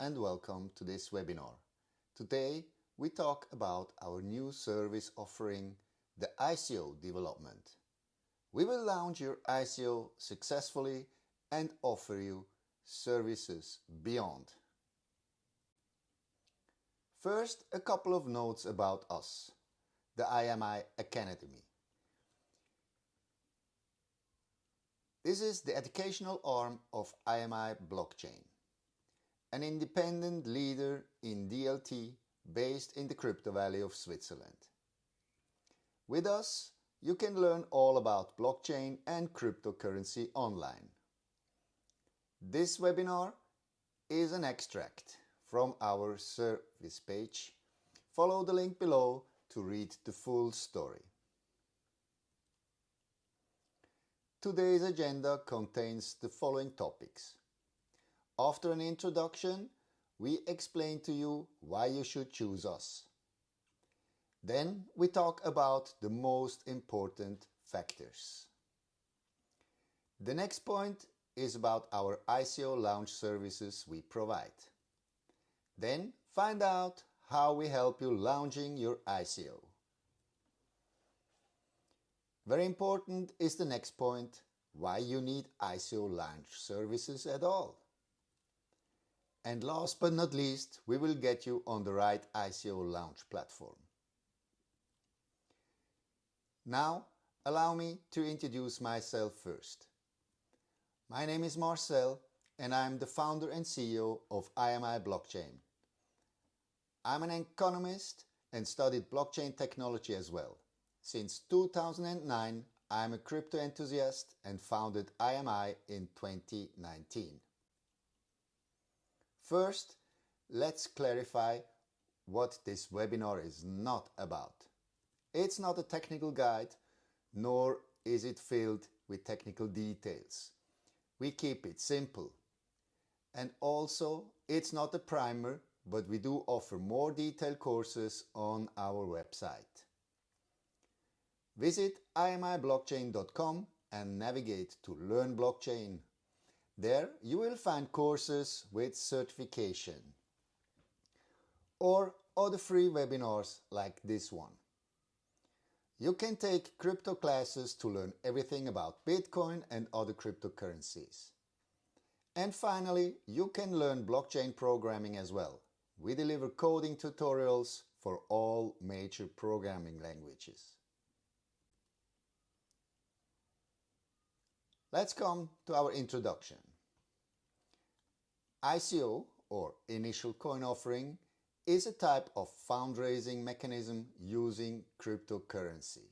and welcome to this webinar. Today we talk about our new service offering, the ICO development. We will launch your ICO successfully and offer you services beyond. First, a couple of notes about us, the IMI Academy. This is the educational arm of IMI Blockchain, an independent leader in DLT based in the Crypto Valley of Switzerland. With us, you can learn all about blockchain and cryptocurrency online. This webinar is an extract from our service page. Follow the link below to read the full story. Today's agenda contains the following topics. After an introduction, we explain to you why you should choose us. Then we talk about the most important factors. The next point is about our ICO launch services we provide. Then find out how we help you launching your ICO. Very important is the next point, why you need ICO launch services at all. And last but not least, we will get you on the right ICO launch platform. Now, allow me to introduce myself first. My name is Marcel and I am the founder and CEO of IMI Blockchain. I'm an economist and studied blockchain technology as well. Since 2009, I'm a crypto enthusiast and founded IMI in 2019. First, let's clarify what this webinar is not about. It's not a technical guide, nor is it filled with technical details. We keep it simple. And also, it's not a primer, but we do offer more detailed courses on our website. Visit imiblockchain.com and navigate to Learn Blockchain. There you will find courses with certification or other free webinars like this one. You can take crypto classes to learn everything about Bitcoin and other cryptocurrencies. And finally, you can learn blockchain programming as well. We deliver coding tutorials for all major programming languages. Let's come to our introduction. ICO, or Initial Coin Offering, is a type of fundraising mechanism using cryptocurrency.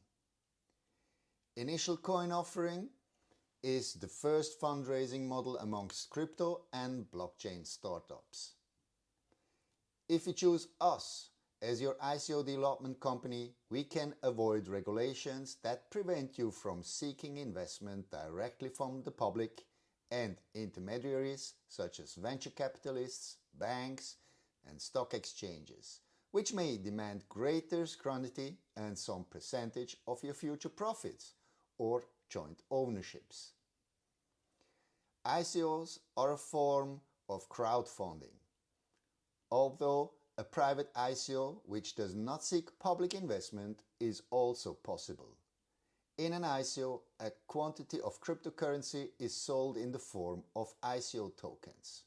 Initial Coin Offering is the first fundraising model amongst crypto and blockchain startups. If you choose us as your ICO development company, we can avoid regulations that prevent you from seeking investment directly from the public and intermediaries such as venture capitalists, banks, and stock exchanges, which may demand greater scrutiny and some percentage of your future profits or joint ownerships. ICOs are a form of crowdfunding. Although a private ICO which does not seek public investment is also possible. In an ICO, a quantity of cryptocurrency is sold in the form of ICO tokens.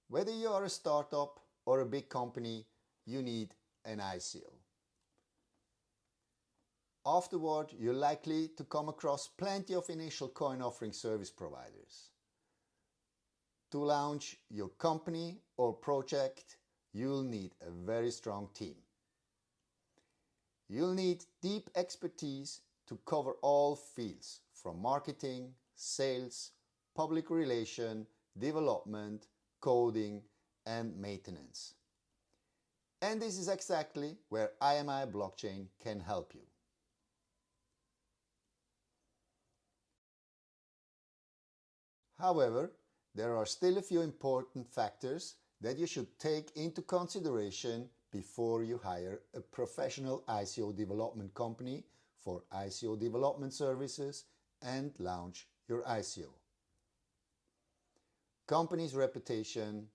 Whether you are a startup or a big company, you need an ICO. Afterward, you're likely to come across plenty of initial coin offering service providers. To launch your company or project, you'll need a very strong team. You'll need deep expertise to cover all fields from marketing, sales, public relation, development, coding, and maintenance. And this is exactly where IMI Blockchain can help you. However, there are still a few important factors that you should take into consideration before you hire a professional ICO development company for ICO development services and launch your ICO. Company's reputation,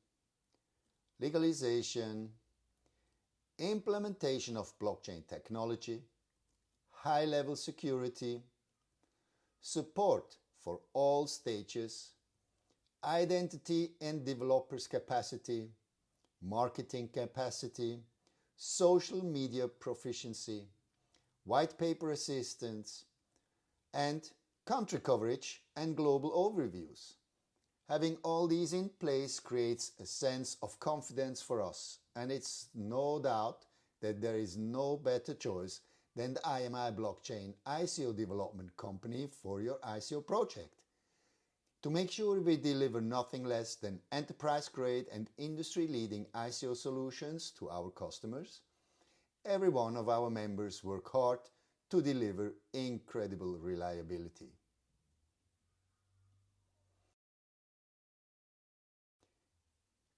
legalization, implementation of blockchain technology, high-level security, support for all stages, identity and developers capacity, marketing capacity, social media proficiency, white paper assistance, and country coverage and global overviews. Having all these in place creates a sense of confidence for us, and it's no doubt that there is no better choice than the IMI Blockchain ICO development company for your ICO project. To make sure we deliver nothing less than enterprise-grade and industry-leading ICO solutions to our customers, every one of our members work hard to deliver incredible reliability.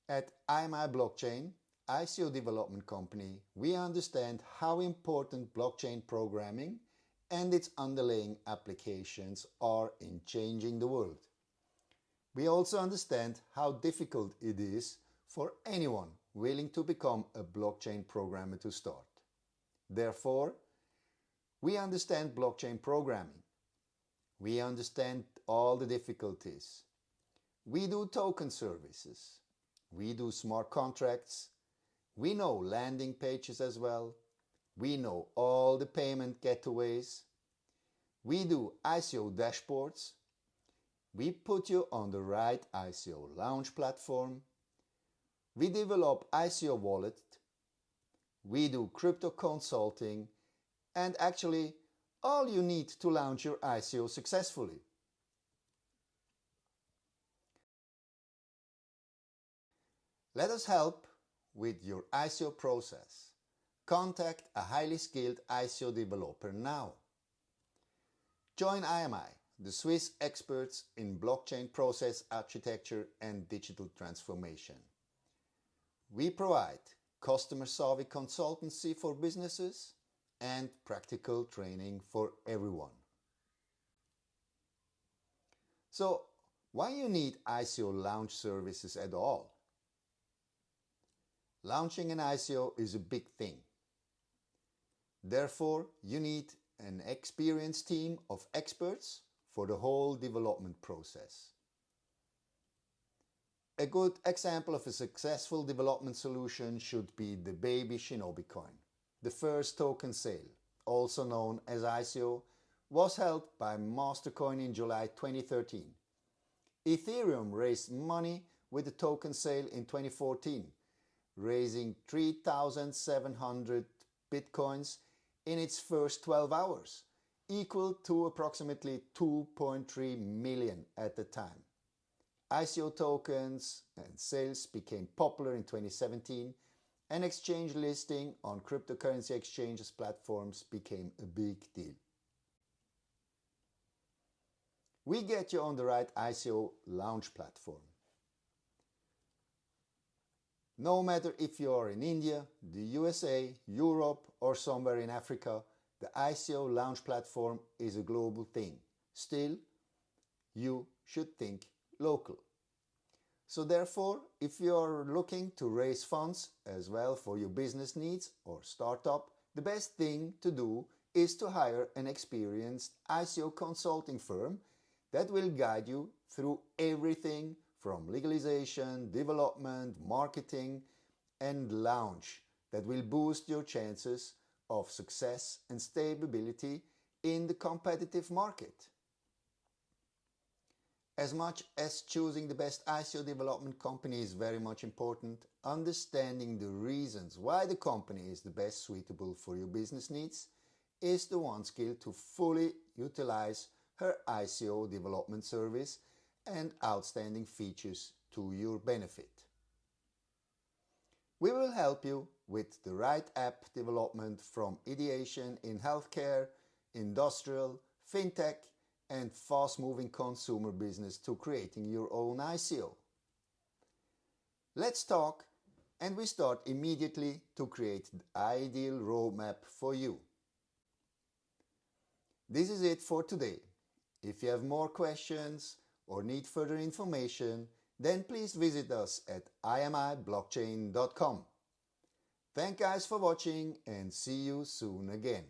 At IMI Blockchain, ICO development company, we understand how important blockchain programming and its underlying applications are in changing the world. We also understand how difficult it is for anyone willing to become a blockchain programmer to start. Therefore, we understand blockchain programming. We understand all the difficulties. We do token services. We do smart contracts. We know landing pages as well. We know all the payment gateways. We do ICO dashboards. We put you on the right ICO launch platform. We develop ICO wallet. We do crypto consulting. And actually, all you need to launch your ICO successfully. Let us help with your ICO process. Contact a highly skilled ICO developer now. Join IMI, the Swiss experts in blockchain process architecture and digital transformation. We provide customer-savvy consultancy for businesses and practical training for everyone. So, why you need ICO launch services at all? Launching an ICO is a big thing. Therefore, you need an experienced team of experts for the whole development process. A good example of a successful development solution should be the baby Shinobi coin. The first token sale, also known as ICO, was held by Mastercoin in July 2013. Ethereum raised money with the token sale in 2014, raising 3,700 bitcoins in its first 12 hours, equal to approximately 2.3 million at the time. ICO tokens and sales became popular in 2017, and exchange listing on cryptocurrency exchanges platforms became a big deal. We get you on the right ICO launch platform. No matter if you are in India, the USA, Europe, or somewhere in Africa, the ICO launch platform is a global thing. Still, you should think local. So therefore, if you are looking to raise funds as well for your business needs or startup, the best thing to do is to hire an experienced ICO consulting firm that will guide you through everything from legalization, development, marketing, and launch that will boost your chances of success and stability in the competitive market. As much as choosing the best ICO development company is very much important, understanding the reasons why the company is the best suitable for your business needs is the one skill to fully utilize her ICO development service and outstanding features to your benefit. We will help you with the right app development from ideation in healthcare, industrial, fintech, and fast-moving consumer business to creating your own ICO. Let's talk and we start immediately to create the ideal roadmap for you. This is it for today. If you have more questions or need further information, then please visit us at imiblockchain.com. Thank you guys for watching and see you soon again.